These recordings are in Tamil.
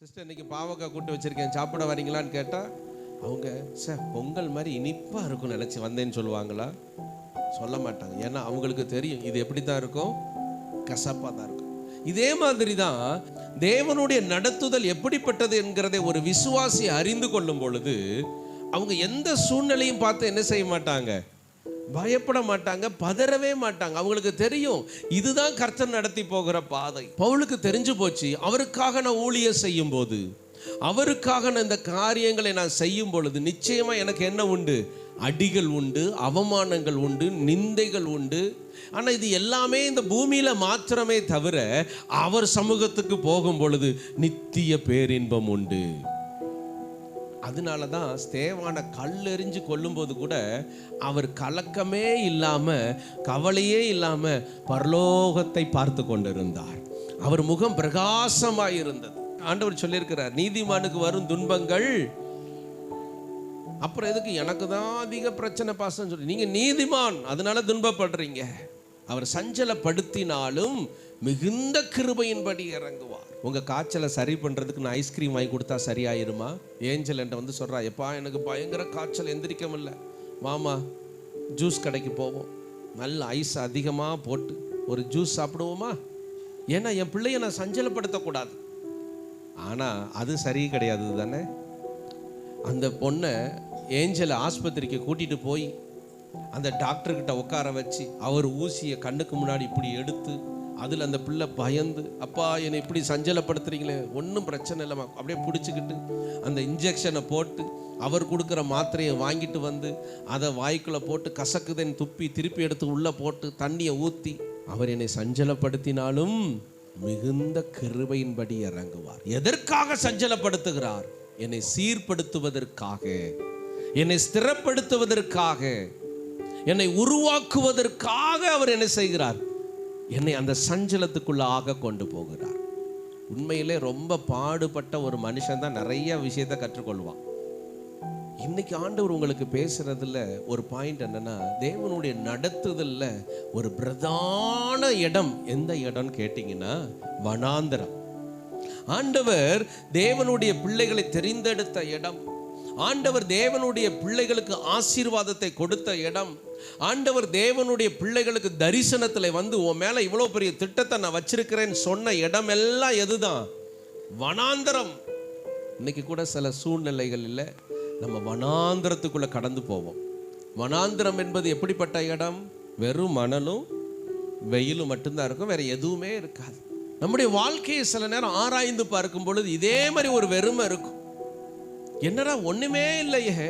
சிஸ்டர் இன்னைக்கு பாவக்காய் கூட்டு வச்சிருக்கேன், சாப்பிட வரீங்களான்னு கேட்டால் அவங்க சார் பொங்கல் மாதிரி இனிப்பாக இருக்கும்னு நினச்சி வந்தேன்னு சொல்லுவாங்களா? சொல்ல மாட்டாங்க. ஏன்னா அவங்களுக்கு தெரியும் இது எப்படி தான் இருக்கும், கசப்பாக தான் இருக்கும். இதே மாதிரி தான் தேவனுடைய நடத்துதல் எப்படிப்பட்டது என்கிறதை ஒரு விசுவாசி அறிந்து கொள்ளும் பொழுது அவங்க எந்த சூழ்நிலையும் பார்த்து என்ன செய்ய மாட்டாங்க, பயப்பட மாட்டாங்க, பதறவே மாட்டாங்க. அவங்களுக்கு தெரியும் இதுதான் கர்த்தர் நடத்தி போகிற பாதை. பவுலுக்கு தெரிஞ்சு போச்சு, அவருக்காக நான் ஊழியம் செய்யும் போது, அவருக்காக நான் இந்த காரியங்களை நான் செய்யும் பொழுது நிச்சயமா எனக்கு என்ன உண்டு, அடிகள் உண்டு, அவமானங்கள் உண்டு, நிந்தைகள் உண்டு. ஆனால் இது எல்லாமே இந்த பூமியில மாத்திரமே தவிர அவர் சமூகத்துக்கு போகும் பொழுது நித்திய பேரின்பம் உண்டு. அதனால தான் ஸ்தேவானை கல்லெறிஞ்சு கொல்லும்போது கூட அவர் கலக்கமே இல்லாமல் கவலையே இல்லாமல் பரலோகத்தை பார்த்து கொண்டிருந்தார். அவர் முகம் பிரகாசமாக இருந்தது. ஆண்டவர் சொல்லியிருக்கிறார், நீதிமானுக்கு வரும் துன்பங்கள் அப்புறம் எதுக்கு எனக்கு தான் அதிக பிரச்சனை பாசம் சொல்லி நீங்கள் நீதிமான் அதனால துன்பப்படுறீங்க. அவர் சஞ்சலப்படுத்தினாலும் மிகுந்த கிருபையின்படி இறங்குவார். உங்கள் காய்ச்சலை சரி பண்ணுறதுக்கு நான் ஐஸ்கிரீம் வாங்கி கொடுத்தா சரியாயிருமா? ஏஞ்சல் என்கிட்ட வந்து சொல்கிறா, எப்பா எனக்கு பயங்கர காய்ச்சல், எந்திரிக்க முடியல, மாமா ஜூஸ் கடைக்கு போவோம், நல்ல ஐஸ் அதிகமாக போட்டு ஒரு ஜூஸ் சாப்பிடுவோமா? ஏன்னா என் பிள்ளைய நான் சஞ்சலப்படுத்தக்கூடாது. ஆனால் அது சரி கிடையாது தானே. அந்த பொண்ணை ஏஞ்சலை ஆஸ்பத்திரிக்கு கூட்டிகிட்டு போய் அந்த டாக்டர்கிட்ட உட்கார வச்சு அவர் ஊசியை கண்ணுக்கு முன்னாடி இப்படி எடுத்து அதில் அந்த பிள்ளை பயந்து, அப்பா என்னை இப்படி சஞ்சலப்படுத்துறீங்களே, ஒன்றும் பிரச்சனை இல்லைம்மா, அப்படியே பிடிச்சிக்கிட்டு அந்த இன்ஜெக்ஷனை போட்டு அவர் கொடுக்குற மாத்திரையை வாங்கிட்டு வந்து அதை வாய்க்குள்ளே போட்டு கசக்குதன்னு துப்பி திருப்பி எடுத்து உள்ளே போட்டு தண்ணியை ஊற்றி, அவர் என்னை சஞ்சலப்படுத்தினாலும் மிகுந்த கிருபையின்படி இறங்குவார். எதற்காக சஞ்சலப்படுத்துகிறார்? என்னை சீர்படுத்துவதற்காக, என்னை ஸ்திரப்படுத்துவதற்காக, என்னை உருவாக்குவதற்காக அவர் என்ன செய்கிறார், என்னை அந்த சஞ்சலத்துக்குள்ளாக கொண்டு போகிறார். உண்மையிலே ரொம்ப பாடுபட்ட ஒரு மனுஷன் தான் நிறைய விஷயத்தை கற்றுக்கொள்வான். இன்னைக்கு ஆண்டவர் உங்களுக்கு பேசுறதுல ஒரு பாயிண்ட் என்னன்னா, தேவனுடைய நடத்துதல்ல ஒரு பிரதான இடம் எந்த இடம்னு கேட்டீங்கன்னா வனாந்தரம். ஆண்டவர் தேவனுடைய பிள்ளைகளை தெரிந்தெடுத்த இடம், ஆண்டவர் தேவனுடைய பிள்ளைகளுக்கு ஆசீர்வாதத்தை கொடுத்த இடம், ஆண்டவர் தேவனுடைய பிள்ளைகளுக்கு தரிசனத்தில் வந்து உன் மேலே இவ்வளோ பெரிய திட்டத்தை நான் வச்சிருக்கிறேன்னு சொன்ன இடம் எல்லாம் எதுதான்? வனாந்தரம். இன்னைக்கு கூட சில சூழ்நிலைகளில் நம்ம வனாந்தரத்துக்குள்ளே கடந்து போவோம். வனாந்தரம் என்பது எப்படிப்பட்ட இடம்? வெறும் மணலும் வெயிலும் மட்டும்தான் இருக்கும், வேற எதுவுமே இருக்காது. நம்முடைய வாழ்க்கையை சில நேரம் ஆராய்ந்து பார்க்கும் பொழுது இதே மாதிரி ஒரு வெறுமை இருக்கும். என்னடா ஒண்ணுமே இல்லையே.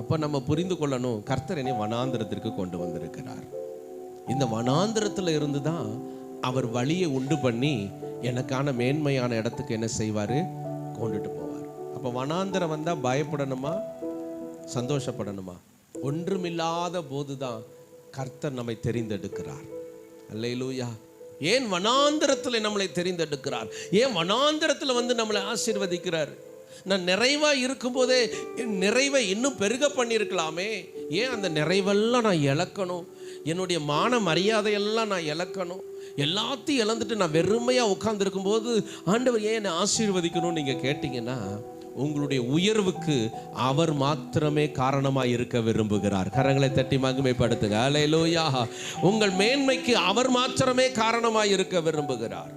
அப்ப நம்ம புரிந்து கொள்ளணும், கர்த்தர் என்னை வனாந்திரத்திற்கு கொண்டு வந்திருக்கிறார். இந்த வனாந்திரத்துல இருந்து தான் அவர் வழியை உண்டு பண்ணி எனக்கான மேன்மையான இடத்துக்கு என்ன செய்வாரு, கொண்டுட்டு போவார். அப்ப வனாந்திரம் வந்தா பயப்படணுமா, சந்தோஷப்படணுமா? ஒன்றுமில்லாத போதுதான் கர்த்தர் நம்மை தெரிந்தெடுக்கிறார். அல்லேலூயா. ஏன் வனாந்திரத்தில் நம்மளை தெரிந்தெடுக்கிறார்? ஏன் வனாந்திரத்தில் வந்து நம்மளை ஆசீர்வதிக்கிறார்? நான் நிறைவாக இருக்கும்போதே என் நிறைவை இன்னும் பெருக பண்ணியிருக்கலாமே. ஏன் அந்த நிறைவெல்லாம் நான் இழக்கணும்? என்னுடைய மான மரியாதையெல்லாம் நான் இழக்கணும்? எல்லாத்தையும் இழந்துட்டு நான் வெறுமையாக உட்கார்ந்துருக்கும் போது ஆண்டவர் ஏன் என்னை ஆசீர்வதிக்கணும்னு நீங்கள் கேட்டிங்கன்னா, உங்களுடைய உயர்வுக்கு அவர் மாத்திரமே காரணமாக இருக்க விரும்புகிறார். கரங்களை தட்டி மகிமைப்படுத்துங்க. அல்லேலூயா. உங்கள் மேன்மைக்கு அவர் மாத்திரமே காரணமாக இருக்க விரும்புகிறார்.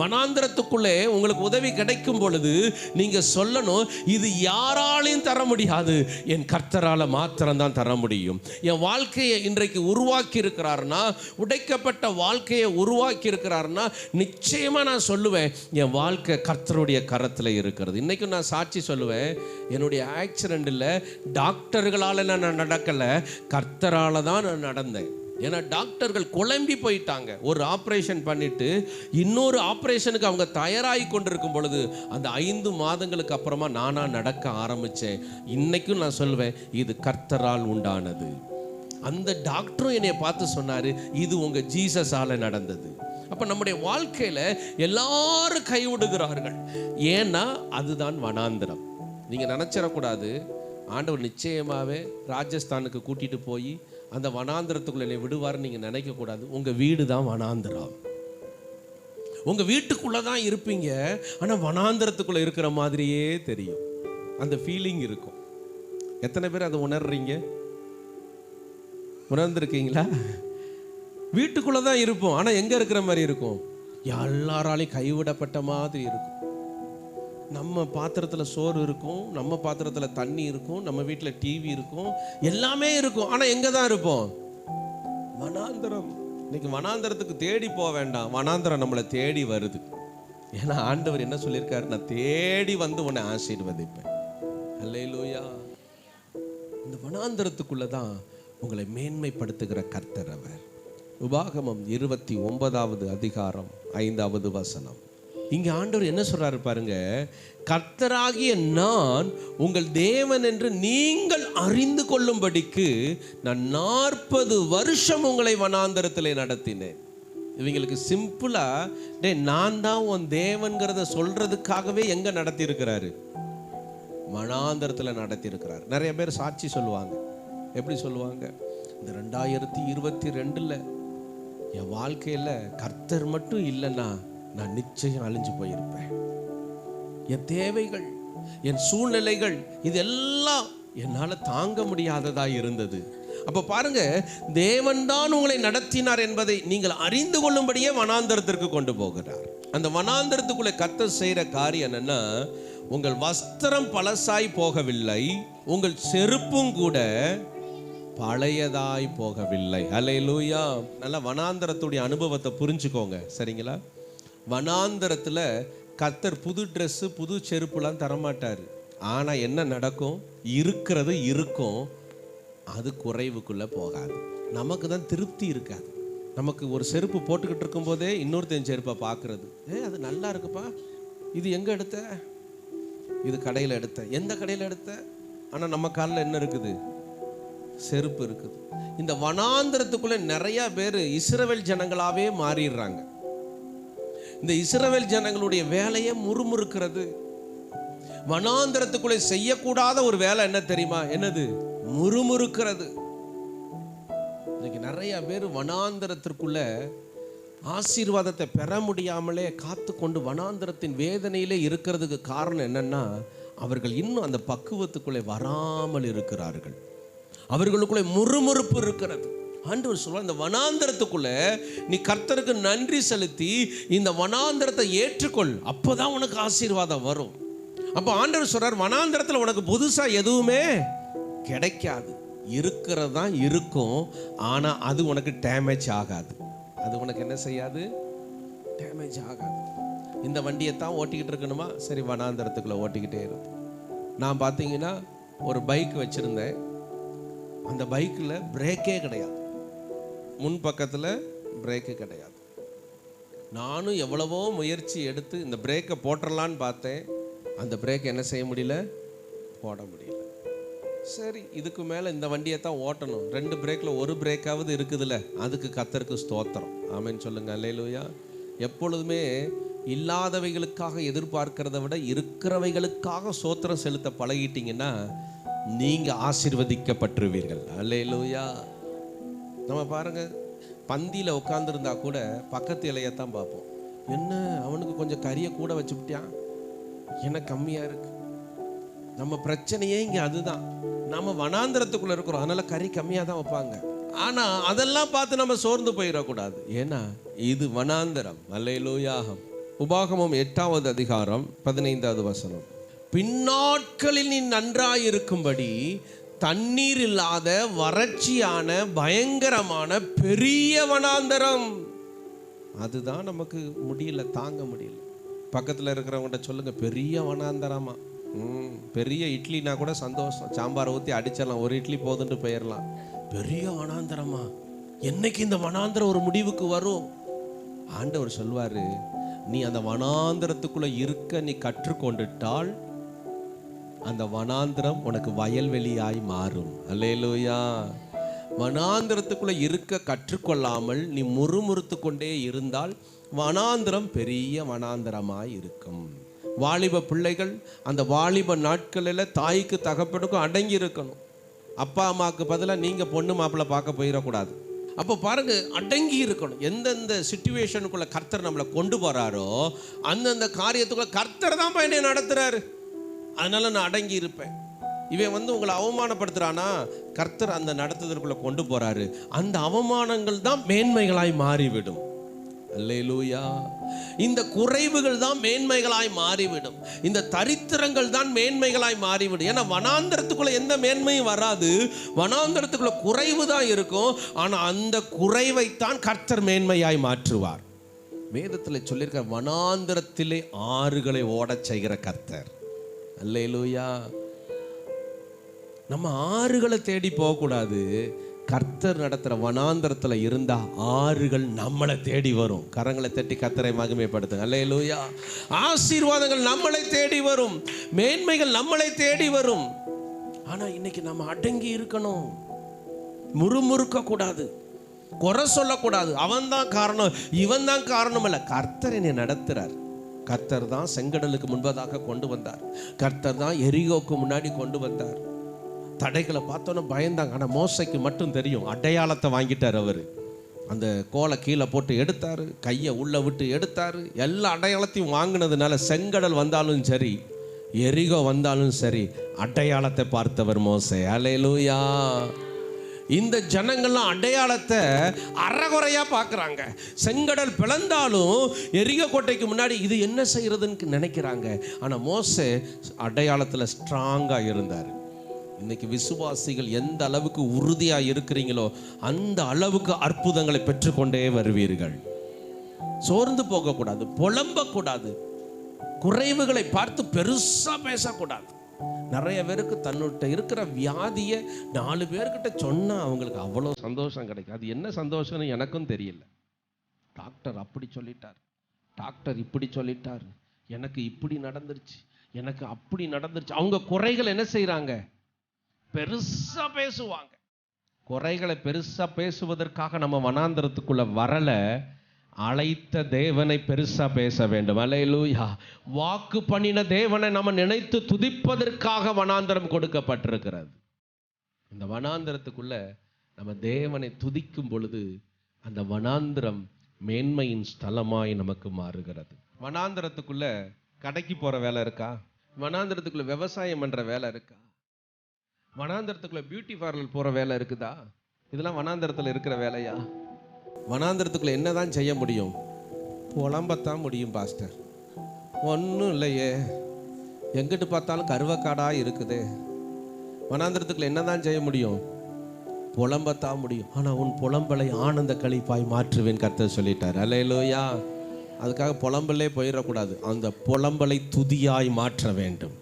வனாந்திரத்துக்குள்ளே உங்களுக்கு உதவி கிடைக்கும் பொழுது நீங்க சொல்லணும், இது யாராலையும் தர முடியாது, என் கர்த்தரால மாத்திரம்தான் தர முடியும். என் வாழ்க்கையை இன்றைக்கு உருவாக்கி இருக்கிறார்னா, உடைக்கப்பட்ட வாழ்க்கையை உருவாக்கி இருக்கிறார்னா, நிச்சயமா நான் சொல்லுவேன் என் வாழ்க்கை கர்த்தருடைய கரத்தில் இருக்கிறது. இன்னைக்கு நான் சாட்சி சொல்லுவேன், என்னுடைய ஆக்சிடென்ட்ல டாக்டர்களால நான் நடக்கல, கர்த்தரால தான் நான் நடந்தேன். ஏன்னா டாக்டர்கள் குழம்பி போயிட்டாங்க. ஒரு ஆப்ரேஷன் பண்ணிட்டு இன்னொரு ஆப்ரேஷனுக்கு அவங்க தயாராகி கொண்டிருக்கும் பொழுது அந்த 5 மாதங்களுக்கு அப்புறமா நானா நடக்க ஆரம்பிச்சேன். இன்னைக்கும் நான் சொல்வேன், இது கர்த்தரால் உண்டானது. அந்த டாக்டரும் என்னை பார்த்து சொன்னாரு, இது உங்க ஜீசஸால நடந்தது. அப்ப நம்முடைய வாழ்க்கையில எல்லாரும் கைவிடுகிறார்கள். ஏன்னா அதுதான் வனாந்திரம். நீங்க நினைச்சிடக்கூடாது, ஆண்டவர் நிச்சயமாவே ராஜஸ்தானுக்கு கூட்டிட்டு போய் அந்த வனாந்திரத்துக்குள்ள என்னை விடுவார்னு நீங்க நினைக்க கூடாது. உங்க வீடு தான் வனாந்திரம். உங்கள் வீட்டுக்குள்ளே தான் இருப்பீங்க, ஆனால் வனாந்தரத்துக்குள்ளே இருக்கிற மாதிரியே தெரியும். அந்த ஃபீலிங் இருக்கும். எத்தனை பேர் அதை உணர்றீங்க? உணர்ந்துருக்கீங்களா? வீட்டுக்குள்ளே தான் இருப்போம், ஆனால் எங்கே இருக்கிற மாதிரி இருக்கும்? எல்லாராலையும் கைவிடப்பட்ட மாதிரி இருக்கும். நம்ம பாத்திரத்தில் சோறு இருக்கும், நம்ம பாத்திரத்தில் தண்ணி இருக்கும், நம்ம வீட்டில் டிவி இருக்கும், எல்லாமே இருக்கும், ஆனால் எங்கே தான் இருப்போம்? வனாந்தரம். இன்னைக்கு வனாந்தரத்துக்கு தேடி போக வேண்டாம், வனாந்தரம் நம்மளை தேடி வருது. ஏன்னா ஆண்டவர் என்ன சொல்லியிருக்காரு? நான் தேடி வந்து உன்னை ஆசீர்வதிப்பேன். அல்லேலூயா. இந்த வனாந்தரத்துக்குள்ள தான் உங்களை மேன்மைப்படுத்துகிற கர்த்தர் அவர். உபாகமம் 29வது அதிகாரம் 5வது வசனம். இங்க ஆண்டவர் என்ன சொல்றாரு பாருங்க, கர்த்தராகிய நான் உங்கள் தேவன் என்று நீங்கள் அறிந்து கொள்ளும்படிக்கு நான் 40 வருஷம் உங்களை வனாந்தரத்திலே நடத்தினேன். இவங்களுக்கு சிம்பிளா நான் தான் உன் தேவன்கிறத சொல்றதுக்காகவே எங்க நடத்தி இருக்கிறாரு? வனாந்தரத்தில் நடத்தி இருக்கிறார். நிறைய பேர் சாட்சி சொல்லுவாங்க. எப்படி சொல்லுவாங்க? இந்த 2022 என் வாழ்க்கையில் கர்த்தர் மட்டும் இல்லைன்னா நான் நிச்சயம் அழிஞ்சு போயிருப்பேன். என் தேவைகள், என் சூழ்நிலைகள் இதெல்லாம் என்னால் தாங்க முடியாததா இருந்தது. அப்போ பாருங்க, தேவன் தான் உங்களை நடத்தினார் என்பதை நீங்கள் அறிந்து கொள்ளும்படியே வனாந்தரத்திற்கு கொண்டு போகிறார். அந்த வனாந்தரத்துக்குள்ளே கர்த்தர் செய்கிற காரியம் என்னன்னா, உங்கள் வஸ்திரம் பழசாய் போகவில்லை, உங்கள் செருப்பும் கூட பழையதாய் போகவில்லை. அல்லேலூயா. நல்லா வனாந்தரத்துடைய அனுபவத்தை புரிஞ்சுக்கோங்க, சரிங்களா? வனாந்தரத்தில் கர்த்தர் புது ட்ரெஸ்ஸு புது செருப்புலாம் தரமாட்டார். ஆனால் என்ன நடக்கும்? இருக்கிறது இருக்கும், அது குறைவுக்குள்ளே போகாது. நமக்கு தான் திருப்தி இருக்காது. நமக்கு ஒரு செருப்பு போட்டுக்கிட்டு இருக்கும்போதே இன்னொருத்தன் செருப்பை பார்க்குறது, அது நல்லா இருக்குப்பா, இது எங்கே எடுத்த? இது கடையில் எடுத்த. எந்த கடையில் எடுத்த? ஆனால் நம்ம காலில் என்ன இருக்குது? செருப்பு இருக்குது. இந்த வனாந்தரத்துக்குள்ளே நிறைய பேர் இஸ்ரவேல் ஜனங்களாகவே மாறிடுறாங்க. இந்த இஸ்ரவேல் ஜனங்களுடைய வேலையை முறுமுறுக்கிறது. வனாந்தரத்துக்குள்ளே செய்யக்கூடாத ஒரு வேலை என்ன தெரியுமா? என்னது? முறுமுறுக்கிறது. இன்னைக்கு நிறைய பேர் வனாந்தரத்திற்குள்ள ஆசீர்வாதத்தை பெற முடியாமலே காத்து கொண்டு வனாந்தரத்தின் வேதனையிலே இருக்கிறதுக்கு காரணம் என்னன்னா, அவர்கள் இன்னும் அந்த பக்குவத்துக்குள்ளே வராமல் இருக்கிறார்கள். அவர்களுக்குள்ளே முறுமுறுப்பு இருக்கிறது. ஆண்டவர் சொல்வார், இந்த வனாந்தரத்துக்குள்ள நீ கர்த்தருக்கு நன்றி செலுத்தி இந்த வனாந்தரத்தை ஏற்றுக்கொள், அப்போதான் உனக்கு ஆசீர்வாதம் வரும். அப்போ ஆண்டவர் சொல்றார், வனாந்தரத்தில் உனக்கு புதுசாக எதுவுமே கிடைக்காது. இருக்கிறது தான் இருக்கும், ஆனால் அது உனக்கு டேமேஜ் ஆகாது. அது உனக்கு என்ன செய்யாது? டேமேஜ் ஆகாது. இந்த வண்டியை தான் ஓட்டிக்கிட்டு இருக்கணுமா? சரி, வனாந்தரத்துக்குள்ளே ஓட்டிக்கிட்டே இருக்கும். நான் பார்த்தீங்கன்னா ஒரு பைக் வச்சுருந்தேன். அந்த பைக்கில் பிரேக்கே கிடையாது, முன் பக்கத்தில் பிரேக்கு கிடையாது. நானும் எவ்வளவோ முயற்சி எடுத்து இந்த பிரேக்கை போட்டுடலான்னு பார்த்தேன். அந்த பிரேக் என்ன செய்ய முடியல? போட முடியல. சரி, இதுக்கு மேலே இந்த வண்டியை தான் ஓட்டணும். 2 பிரேக்கில் ஒரு பிரேக்காவது இருக்குதுல்ல, அதுக்கு கர்த்தருக்கு ஸ்தோத்திரம். ஆமென் சொல்லுங்க. அல்லேலூயா. எப்பொழுதுமே இல்லாதவைகளுக்காக எதிர்பார்க்கிறத விட இருக்கிறவைகளுக்காக ஸ்தோத்திரம் செலுத்த பழகிட்டீங்கன்னா நீங்கள் ஆசீர்வதிக்கப்பட்டுருவீர்கள். அல்லேலூயா. நம்ம பாருங்க, பந்தியில் உட்காந்துருந்தா கூட பக்கத்து இலையத்தான் பார்ப்போம். என்ன அவனுக்கு கொஞ்சம் கறியை கூட வச்சுக்கிட்டான், எனக்கு கம்மியாக இருக்கு. நம்ம பிரச்சனையே இங்கே அதுதான். நம்ம வனாந்தரத்துக்குள்ளே இருக்கிறோம், அதனால் கறி கம்மியாக தான் வைப்பாங்க. ஆனால் அதெல்லாம் பார்த்து நம்ம சோர்ந்து போயிடக்கூடாது. ஏன்னா இது வனாந்தரம். அல்லேலூயா. உபாகமம் 8வது அதிகாரம் 15வது வசனம். பின்னாட்களில் நீ நன்றாயிருக்கும்படி தண்ணீர் இல்லாத வறட்சியான பயங்கரமான பெரிய வனாந்தரம், அதுதான் நமக்கு முடியல, தாங்க முடியல. பக்கத்தில் இருக்கிறவங்கள்ட்ட சொல்லுங்க, பெரிய வனாந்தரமா? பெரிய இட்லினா கூட சந்தோஷம், சாம்பாரை ஊற்றி அடிச்சிடலாம், ஒரு இட்லி போதுன்ட்டு போயிடலாம். பெரிய வனாந்தரமா? என்னைக்கு இந்த வனாந்தரம் ஒரு முடிவுக்கு வரும்? ஆண்டவர் சொல்வாரு, நீ அந்த வனாந்தரத்துக்குள்ள இருக்க நீ கற்றுக்கொண்டுட்டால் அந்த வனாந்தரம் உனக்கு வயல்வெளியாய் மாறும். அல்லேலூயா. வனாந்தரத்துக்குள்ள இருக்க கற்றுக்கொள்ளாமல் நீ முறுமுறுத்து கொண்டே இருந்தால் வனாந்தரம் பெரிய வனாந்தரமாய் இருக்கும். வாலிப பிள்ளைகள் அந்த வாலிப நாட்களில் தாய்க்கு தகப்பனுக்கும் அடங்கி இருக்கணும். அப்பா அம்மாவுக்கு பதிலாக நீங்கள் பொண்ணு மாப்பிள்ளை பார்க்க போயிடக்கூடாது. அப்போ பாருங்க, அடங்கி இருக்கணும். எந்தெந்த சிச்சுவேஷனுக்குள்ள கர்த்தர் நம்மளை கொண்டு போறாரோ அந்தந்த காரியத்துக்குள்ள கர்த்தர் தான் என்னை நடத்துறாரு, அதனால நான் அடங்கி இருப்பேன். இவன் உங்களை அவமானப்படுத்துறானா, கர்த்தர் அந்த நடத்துதலுக்குள்ள கொண்டு போறாரு. அந்த அவமானங்கள் தான் மேன்மைகளாய் மாறிவிடும். அல்லேலூயா. இந்த குறைவுகள் தான் மேன்மைகளாய் மாறிவிடும். இந்த தரித்திரங்கள் தான் மேன்மைகளாய் மாறிவிடும். ஏன்னா வனாந்தரத்துக்குள்ள எந்த மேன்மையும் வராது, வனாந்தரத்துக்குள்ள குறைவு தான் இருக்கும். ஆனா அந்த குறைவைத்தான் கர்த்தர் மேன்மையாய் மாற்றுவார். வேதத்தில் சொல்லியிருக்க, வனாந்தரத்திலே ஆறுகளை ஓடச் செய்கிற கர்த்தர். அல்லேலூயா. நம்ம ஆறுகளை தேடி போகக்கூடாது. கர்த்தர் நடத்துகிற வனாந்தரத்தில் இருந்தா ஆறுகள் நம்மளை தேடி வரும். கரங்களை தட்டி கர்த்தரை மகிமைப்படுத்துங்க. அல்லேலூயா. ஆசீர்வாதங்கள் நம்மளை தேடி வரும், மேன்மைகள் நம்மளை தேடி வரும். ஆனா இன்னைக்கு நம்ம அடங்கி இருக்கணும். முறுமுறுக்க கூடாது, குறை சொல்லக்கூடாது. அவன் தான் காரணம், இவன் தான் காரணம் இல்லை. கர்த்தர் என்னை நடத்துறார். கர்த்தர் தான் செங்கடலுக்கு முன்பதாக கொண்டு வந்தார். கர்த்தர் தான் எரிகோக்கு முன்னாடி கொண்டு வந்தார். தடைகளை பார்த்தோன்னே பயந்தாங்க. ஆனால் மோசைக்கு மட்டும் தெரியும், அடையாளத்தை வாங்கிட்டார் அவர். அந்த கோலை கீழே போட்டு எடுத்தார், கையை உள்ளே விட்டு எடுத்தார். எல்லா அடையாளத்தையும் வாங்கினதுனால செங்கடல் வந்தாலும் சரி, எரிகோ வந்தாலும் சரி, அடையாளத்தை பார்த்தவர் மோசே. அல்லேலூயா. இந்த ஜனங்கள்லாம் அடையாளத்தை அறகுறையா பார்க்குறாங்க. செங்கடல் பிளந்தாலும் எரிகோ கோட்டைக்கு முன்னாடி இது என்ன செய்யறதுன்னு நினைக்கிறாங்க. ஆனால் மோசே அடையாளத்தில் ஸ்ட்ராங்காக இருந்தார். இன்னைக்கு விசுவாசிகள் எந்த அளவுக்கு உறுதியாக இருக்கிறீங்களோ அந்த அளவுக்கு அற்புதங்களை பெற்றுக்கொண்டே வருவீர்கள். சோர்ந்து போகக்கூடாது, புலம்பக்கூடாது, குறைவுகளை பார்த்து பெருசா பேசக்கூடாது. நிறைய பேருக்கு தன்னுட்ட இருக்கிற வியாதியை 4 பேர்கிட்ட சொன்னா அவங்களுக்கு அவ்வளோ சந்தோஷம் கிடைக்கும். அது என்ன சந்தோஷம்னு எனக்கும் தெரியல. டாக்டர் அப்படி சொல்லிட்டார், டாக்டர் இப்படி சொல்லிட்டார், எனக்கு இப்படி நடந்துருச்சு, எனக்கு அப்படி நடந்துருச்சு. அவங்க குறைகள் என்ன செய்யறாங்க, பெருசா பேசுவாங்க. குறைகளை பெருசா பேசுவதற்காக நம்ம வனாந்தரத்துக்குள்ள வரல, அழைத்த தேவனை பெருசா பேச வேண்டும். அல்லேலூயா. வாக்கு பண்ணின தேவனை நம்ம நினைத்து துதிப்பதற்காக வனாந்தரம் கொடுக்கப்பட்டிருக்கிறது. இந்த வனாந்தரத்துக்குள்ள நம்ம தேவனை துதிக்கும் பொழுது அந்த வனாந்தரம் மேன்மையின் ஸ்தலமாய் நமக்கு மாறுகிறது. வனாந்தரத்துக்குள்ள கடைக்கு போற வேலை இருக்கா? வனாந்தரத்துக்குள்ள விவசாயம் பண்ற வேலை இருக்கா? வனாந்தரத்துக்குள்ள பியூட்டி பார்லர் போற வேலை இருக்குதா? இதெல்லாம் வனாந்தரத்தில் இருக்கிற வேலையா? வனாந்தரத்துக்குள்ள என்னதான் செய்ய முடியும்? புலம்பத்தான் முடியும் பாஸ்டர். ஒன்றும் இல்லையே, எங்கிட்டு பார்த்தாலும் கருவக்காடா இருக்குது. வனாந்தரத்துக்குள்ள என்னதான் செய்ய முடியும்? புலம்பத்தான் முடியும். ஆனால் உன் புலம்பலை ஆனந்த களிப்பாய் மாற்றுவேன் கர்த்தர் சொல்லிட்டார். அல்லேலூயா. அதுக்காக புலம்பலே போயிடக்கூடாது, அந்த புலம்பலை துதியாய் மாற்ற வேண்டும்.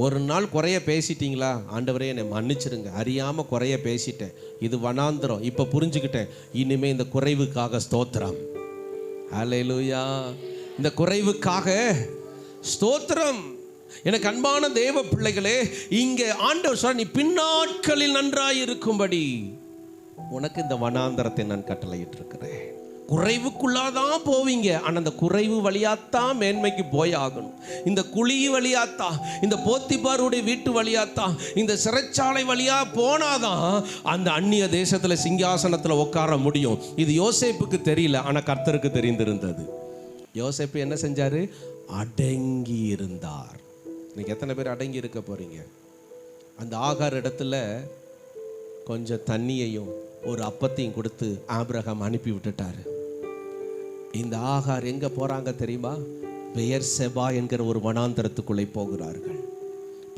ஒரு நாள் குறைய பேசிட்டீங்களா, ஆண்டவரே என்னை மன்னிச்சிருங்க, அறியாமல் குறைய பேசிட்டேன், இது வனாந்தரம், இப்போ புரிஞ்சுக்கிட்டேன், இனிமேல் இந்த குறைவுக்காக ஸ்தோத்திரம். அல்லேலூயா. இந்த குறைவுக்காக ஸ்தோத்திரம். எனக்கு அன்பான தேவ பிள்ளைகளே, இங்கே ஆண்டவர் சொல்ற, நீ பின்னாட்களில் நன்றாய் இருக்கும்படி உனக்கு இந்த வனாந்தரத்தை நான் கட்டளையிட்டு இருக்கிறேன். குறைவுக்குள்ளாதான் போவீங்க, ஆனால் அந்த குறைவு வழியாத்தான் மேன்மைக்கு போய் ஆகணும். இந்த குழி வழியாத்தான், இந்த போத்திபாருடைய வீட்டு வழியாத்தான், இந்த சிறைச்சாலை வழியா போனாதான் அந்த அந்நிய தேசத்தில் சிங்காசனத்தில் உட்கார முடியும். இது யோசேப்புக்கு தெரியல, ஆனால் கர்த்தருக்கு தெரிந்திருந்தது. யோசேப்பு என்ன செஞ்சாரு? அடங்கி இருந்தார். இன்னைக்கு எத்தனை பேர் அடங்கி இருக்க போறீங்க? அந்த ஆகார் இடத்துல கொஞ்சம் தண்ணியையும் ஒரு அப்பத்தையும் கொடுத்து ஆபிரகாம் அனுப்பி விட்டுட்டாரு. இந்த ஆகார் எங்க போறாங்க தெரியுமா? பெயர்செபா என்கிற ஒரு வனாந்தரத்துக்குள்ளே போகிறார்கள்.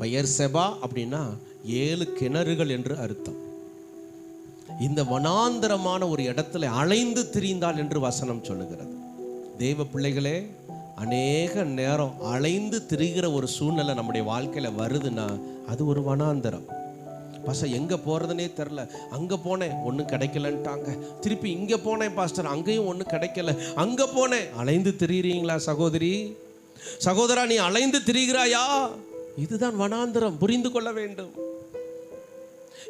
பெயர்செபா அப்படின்னா 7 கிணறுகள் என்று அர்த்தம். இந்த வனாந்தரமான ஒரு இடத்துல அலைந்து திரிந்தாள் என்று வசனம் சொல்லுகிறது. தேவ பிள்ளைகளே, அநேக நேரம் அலைந்து திரிகிற ஒரு சூழ்நிலை நம்முடைய வாழ்க்கையில வருதுன்னா அது ஒரு வனாந்தரம். பாஸ்டர் எங்கே போகிறதுனே தெரில, அங்கே போனேன் ஒன்றும் கிடைக்கலன்ட்டாங்க, திருப்பி இங்கே போனேன் பாஸ்டர் அங்கேயும் ஒன்றும் கிடைக்கல, அங்கே போனேன். அலைந்து திரிகிறீங்களா சகோதரி சகோதரா? நீ அலைந்து திரிகிறாயா? இதுதான் வனாந்தரம், புரிந்து கொள்ள வேண்டும்.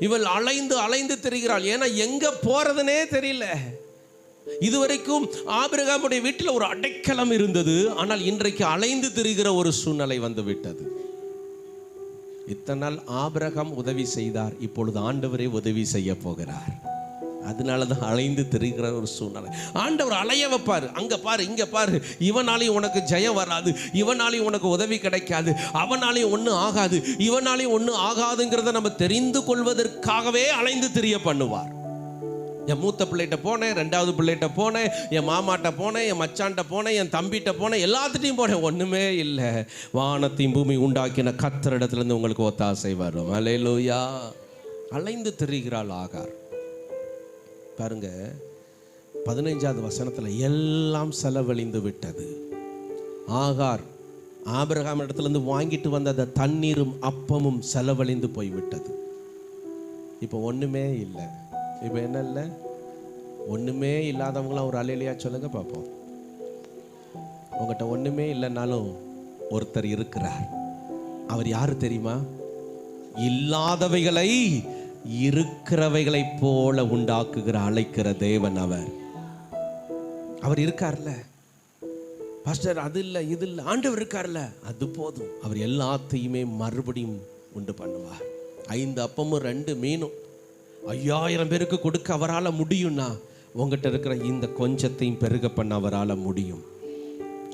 இவள் அலைந்து அலைந்து திரிகிறாள், ஏன்னா எங்கே போகிறதுனே தெரியல. இதுவரைக்கும் ஆபிரகாமுடைய வீட்டில் ஒரு அடைக்கலம் இருந்தது, ஆனால் இன்றைக்கு அலைந்து திரிகிற ஒரு சூழ்நிலை வந்து விட்டது. இத்தனை நாள் ஆபிரகாம் உதவி செய்தார், இப்பொழுது ஆண்டவரே உதவி செய்ய போகிறார். அதனால தான் அலைந்து திரிகிற ஒரு சூழ்நிலை. ஆண்டவர் அலைய வைப்பார். அங்கே பாரு, இங்கே பாரு, இவனாலையும் உனக்கு ஜெயம் வராது, இவனாலையும் உனக்கு உதவி கிடைக்காது, அவனாலையும் ஒன்றும் ஆகாது, இவனாலையும் ஒன்றும் ஆகாதுங்கிறத நம்ம தெரிந்து கொள்வதற்காகவே அலைந்து திரிய பண்ணுவார். என் மூத்த பிள்ளைகிட்ட போனேன், ரெண்டாவது பிள்ளைகிட்ட போனேன், என் மாமாட்ட போனேன், என் மச்சான்ட்ட போனேன், என் தம்பிகிட்ட போனேன், எல்லாத்துட்டையும் போனேன், ஒன்றுமே இல்லை. வானத்தையும் பூமி உண்டாக்கின கர்த்தரிடத்துலேருந்து உங்களுக்கு ஒத்தாசை வரும். அல்லேலூயா. அலைந்து திரிகிறாள் ஆகார். பாருங்க 15வது வசனத்தில் எல்லாம் செலவழிந்து விட்டது. ஆகார் ஆபிரகாம் இடத்துலேருந்து வாங்கிட்டு வந்த அந்த தண்ணீரும் அப்பமும் செலவழிந்து போய்விட்டது. இப்போ ஒன்றுமே இல்லை. இப்போ என்ன இல்லை? ஒன்றுமே இல்லாதவங்களாம் ஒரு அல்லேலூயா சொல்லுங்க பார்ப்போம். உங்கள்கிட்ட ஒன்றுமே இல்லைன்னாலும் ஒருத்தர் இருக்கிறார். அவர் யாரு தெரியுமா? இல்லாதவைகளை இருக்கிறவைகளை போல உண்டாக்குகிற அழைக்கிற தேவன் அவர் இருக்கார்ல. பாஸ்டர் அது இல்லை இது இல்லை, ஆண்டவர் இருக்கார்ல, அது போதும். அவர் எல்லாத்தையுமே மறுபடியும் உண்டு பண்ணுவார். 5 அப்பமும் 2 மீனும் 5000 பேருக்கு கொடுக்க அவரால் முடியும்னா உங்ககிட்ட இருக்கிற இந்த கொஞ்சத்தையும் பெருக பண்ண அவரால் முடியும்.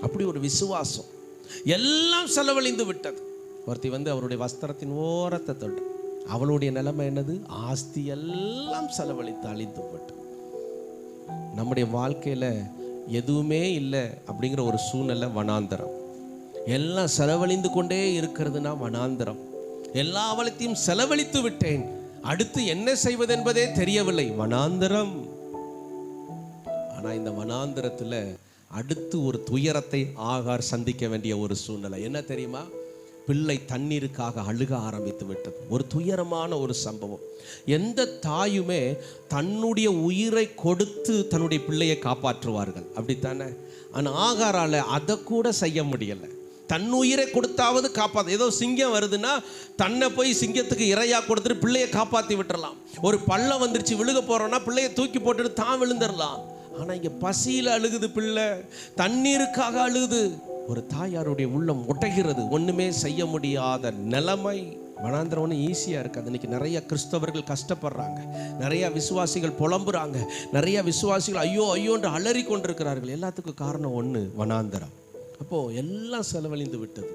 அப்படி ஒரு விசுவாசம். எல்லாம் செலவழிந்து விட்டது. ஒருத்தி வந்து அவருடைய வஸ்திரத்தின் ஓரத்தை தொட்டு, அவளுடைய நிலைமை என்னது? ஆஸ்தி எல்லாம் செலவழித்து அழிந்து விட்டு. நம்முடைய வாழ்க்கையில் எதுவுமே இல்லை அப்படிங்கிற ஒரு சூழ்நிலை வனாந்தரம். எல்லாம் செலவழிந்து கொண்டே இருக்கிறதுனா வனாந்தரம். எல்லாவற்றையும் செலவழித்து விட்டேன், அடுத்து என்ன செய்வது என்பதே தெரியவில்லை, வனாந்தரம். ஆனால் இந்த வனாந்தரத்தில் அடுத்து ஒரு துயரத்தை ஆகார் சந்திக்க வேண்டிய ஒரு சூழ்நிலை. என்ன தெரியுமா? பிள்ளை தண்ணீருக்காக அழுக ஆரம்பித்து விட்டது. ஒரு துயரமான ஒரு சம்பவம். எந்த தாயுமே தன்னுடைய உயிரை கொடுத்து தன்னுடைய பிள்ளையை காப்பாற்றுவார்கள், அப்படித்தானே? ஆனால் ஆகாரால் அதை கூட செய்ய முடியலை. தன் உயிரை கொடுத்தாவது காப்பாற்ற. ஏதோ சிங்கம் வருதுன்னா தன்னை போய் சிங்கத்துக்கு இரையாக கொடுத்துட்டு பிள்ளையை காப்பாற்றி விட்டுறலாம். ஒரு பள்ளம் வந்துருச்சு விழுக போகிறோன்னா பிள்ளையை தூக்கி போட்டுட்டு தான் விழுந்துடலாம். ஆனால் இங்கே பசியில் அழுகுது பிள்ளை, தண்ணீருக்காக அழுகுது. ஒரு தாயாருடைய உள்ளம் ஒட்டைகிறது. ஒன்றுமே செய்ய முடியாத நிலைமை. வனாந்திரம் ஒன்றும் ஈஸியாக இருக்காது. இன்றைக்கி நிறைய கிறிஸ்தவர்கள் கஷ்டப்படுறாங்க, நிறைய விசுவாசிகள் புலம்புறாங்க, நிறைய விசுவாசிகள் ஐயோ ஐயோன்று அலறி கொண்டிருக்கிறார்கள். எல்லாத்துக்கும் காரணம் ஒன்று, வனாந்திரம். அப்போது எல்லாம் செலவழிந்து விட்டது.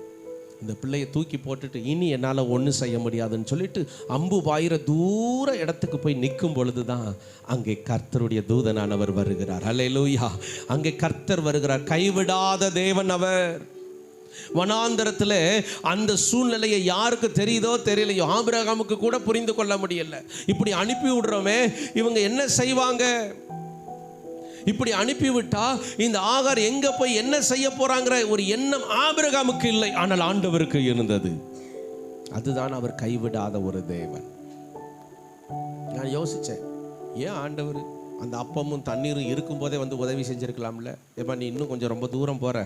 இந்த பிள்ளையை தூக்கி போட்டுட்டு இனி என்னால் ஒன்றும் செய்ய முடியாதுன்னு சொல்லிட்டு அம்பு பாயிர தூர இடத்துக்கு போய் நிற்கும் பொழுது தான் அங்கே கர்த்தருடைய தூதனானவர் வருகிறார். அல்லேலூயா. அங்கே கர்த்தர் வருகிறார். கைவிடாத தேவன் அவர். வனாந்தரத்தில் அந்த சூழ்நிலையை யாருக்கு தெரியுதோ தெரியலையோ, ஆபிரகாமுக்கு கூட புரிந்து கொள்ள முடியல. இப்படி அனுப்பி விடுறோமே, இவங்க என்ன செய்வாங்க? இப்படி அனுப்பிவிட்டா இந்த ஆகார் எங்க போய் என்ன செய்ய போறாங்கிற ஒரு எண்ணம் ஆபிரகாமுக்கு இல்லை, ஆனால் ஆண்டவருக்கு இருந்தது. அதுதான் அவர் கைவிடாத ஒரு தேவன். நான் யோசிச்சேன், ஏன் ஆண்டவர் அந்த அப்பமும் தண்ணீரும் இருக்கும்போதே வந்து உதவி செஞ்சிருக்கலாம்ல? ஏப்பா நீ இன்னும் கொஞ்சம் ரொம்ப தூரம் போற,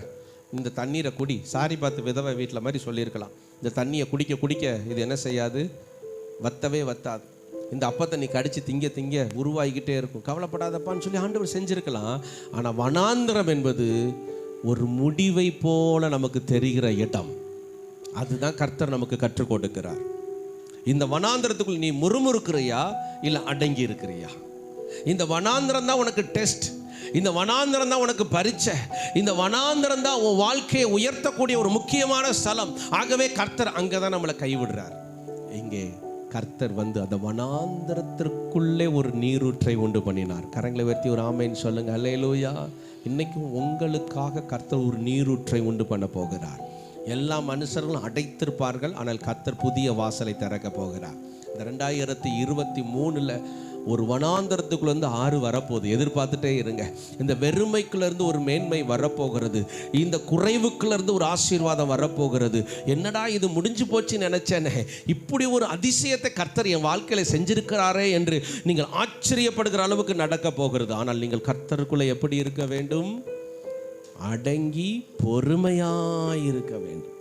இந்த தண்ணீரை குடி. சாரி பார்த்து விதவை வீட்டில் மாதிரி சொல்லியிருக்கலாம். இந்த தண்ணியை குடிக்க குடிக்க இது என்ன செய்யாது? வத்தவே வத்தாது. இந்த அப்பத்தை நீ கடிச்சு திங்க திங்க உருவாகிக்கிட்டே இருக்கும், கவலைப்படாதப்பான்னு சொல்லி ஆண்டவர் செஞ்சிருக்கலாம். ஆனால் வனாந்திரம் என்பது ஒரு முடிவை போல நமக்கு தெரிகிற இடம். அதுதான் கர்த்தர் நமக்கு கற்றுக் கொடுக்கிறார். இந்த வனாந்திரத்துக்குள் நீ முறுமுறுக்கிறியா இல்லை அடங்கி இருக்கிறியா? இந்த வனாந்திரம் தான் உனக்கு டெஸ்ட். இந்த வனாந்திரம் தான் உனக்கு பரீட்சை. இந்த வனாந்திரம் தான் உன் வாழ்க்கையை உயர்த்தக்கூடிய ஒரு முக்கியமான ஸ்தலம். ஆகவே கர்த்தர் அங்கே தான் நம்மளை கைவிடுறார். இங்கே கர்த்தர் வந்து அந்த வனாந்திரத்திற்குள்ளே ஒரு நீரூற்றை உண்டு பண்ணினார். கரங்களை உயர்த்தி ஒரு ஆமென் சொல்லுங்க. அல்லேலூயா. இன்னைக்கும் உங்களுக்காக கர்த்தர் ஒரு நீரூற்றை உண்டு பண்ண போகிறார். எல்லா மனுஷர்களும் அடைத்திருப்பார்கள், ஆனால் கர்த்தர் புதிய வாசலை திறக்க போகிறார். இந்த 2023 ஒரு வனாந்தரத்துக்குள்ளேருந்து ஆறு வரப்போகுது. எதிர்பார்த்துட்டே இருங்க. இந்த வெறுமைக்குள்ளேருந்து ஒரு மேன்மை வரப்போகிறது. இந்த குறைவுக்குள்ளேருந்து ஒரு ஆசீர்வாதம் வரப்போகிறது. என்னடா இது முடிஞ்சு போச்சுன்னு நினச்சேனே, இப்படி ஒரு அதிசயத்தை கர்த்தர் என் வாழ்க்கையில் செஞ்சிருக்கிறாரே என்று நீங்கள் ஆச்சரியப்படுகிற அளவுக்கு நடக்க போகிறது. ஆனால் நீங்கள் கர்த்தருக்குள்ளே எப்படி இருக்க வேண்டும்? அடங்கி பொறுமையாயிருக்க வேண்டும்.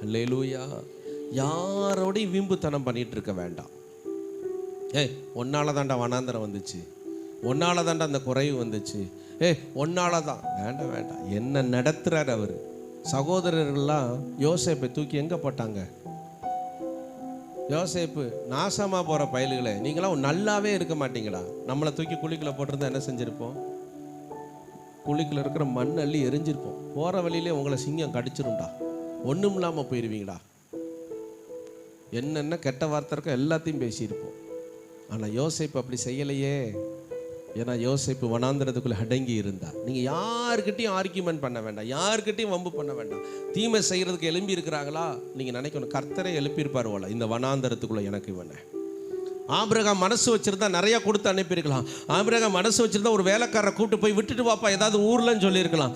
அல்லேலூயா. யாரோடையும் வீம்புத்தனம் பண்ணிட்டு இருக்க வேண்டாம். ஒன்னால தாண்டா வனாந்தரம் வந்துச்சு, ஒன்னால தாண்டா அந்த குறைவு வந்துச்சு, ஒன்னால தான். வேண்டாம் வேண்டாம். என்ன நடத்துறார் அவர். சகோதரர்கள்லாம் யோசேப்பை தூக்கி எங்கே போட்டாங்க? யோசேப்பு, நாசமா போற பயல்களே, நீங்களாம் நல்லாவே இருக்க மாட்டீங்கடா. நம்மளை தூக்கி குழிக்குள்ள போட்டிருந்தா என்ன செஞ்சிருப்போம்? குழிக்குள்ள இருக்கிற மண் அள்ளி எரிஞ்சிருப்போம். போற வழியிலே உங்களை சிங்கம் கடிச்சிரும்டா, ஒண்ணும் இல்லாம போயிருவீங்கடா. என்னென்ன கெட்ட வார்த்தை இருக்கோ எல்லாத்தையும் பேசியிருப்போம். ஆனா யோசேப்பு அப்படி செய்யலையே. ஏன்னா யோசேப்பு வனாந்திரத்துக்குள்ள அடங்கி இருந்தா. நீங்க யாருக்கிட்டையும் ஆர்கியூமெண்ட் பண்ண வேண்டாம், யாருக்கிட்டையும் வம்பு பண்ண வேண்டாம். தீமை செய்யறதுக்கு எழும்பி இருக்கிறாங்களா, நீங்க நினைக்கணும் கர்த்தரை எழுப்பியிருப்பார் போல இந்த வனாந்திரத்துக்குள்ள எனக்கு இவனை. ஆபிரகாம் மனசு வச்சிருந்தா நிறைய கொடுத்து அனுப்பியிருக்கலாம். ஆபிரகாம் மனசு வச்சிருந்தா ஒரு வேலைக்காரரை கூப்பிட்டு போய் விட்டுட்டு வாப்பா ஏதாவது ஊர்லன்னு சொல்லியிருக்கலாம்.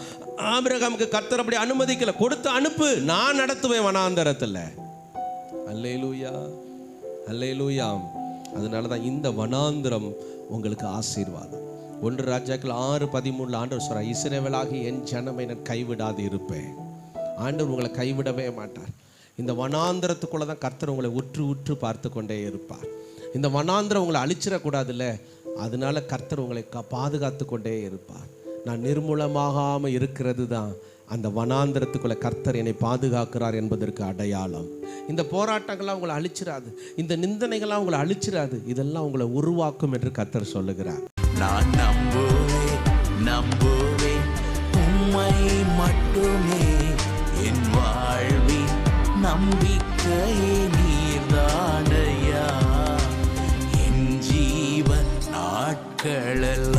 ஆபிரகாமுக்கு கர்த்தர் அப்படி அனுமதிக்கல. கொடுத்து அனுப்பு, நான் நடத்துவேன் வனாந்தரத்தில். அல்லேலூயா, அல்லேலூயா. அதனாலதான் இந்த வனாந்திரம் உங்களுக்கு ஆசீர்வாதம். 1 ராஜாக்கள் 6:13 ஆண்டவர் சொல்றார், இஸ்ரவேலாகி என் ஜனமை நான் கைவிடாது இருப்பேன். ஆண்டவர் உங்களை கைவிடவே மாட்டார். இந்த வனாந்திரத்துக்குள்ள தான் கர்த்தர் உங்களை உற்று உற்று பார்த்து கொண்டே இருப்பார். இந்த வனாந்திரம் உங்களை அழிச்சிடக்கூடாதுல்ல, அதனால கர்த்தர் உங்களை பாதுகாத்து கொண்டே இருப்பார். நான் நிர்மூலமாகாமல் இருக்கிறது தான் அந்த வனாந்திரத்துக்குள்ள கர்த்தர் என்னை பாதுகாக்கிறார் என்பதற்கு அடையாளம். இந்த போராட்டங்கள்லாம் உங்களை அழிச்சிடாது, இந்த நிந்தனைகள்லாம் உங்களை அழிச்சிடாது, இதெல்லாம் உங்களை உருவாக்கும் என்று கர்த்தர் சொல்லுகிறார். நான் நம்புவேன் உம்மை மட்டுமே, என் வாழ்வின் நம்பிக்கையே நீர்தானையா, என் ஜீவன் நாட்களெல்லாம்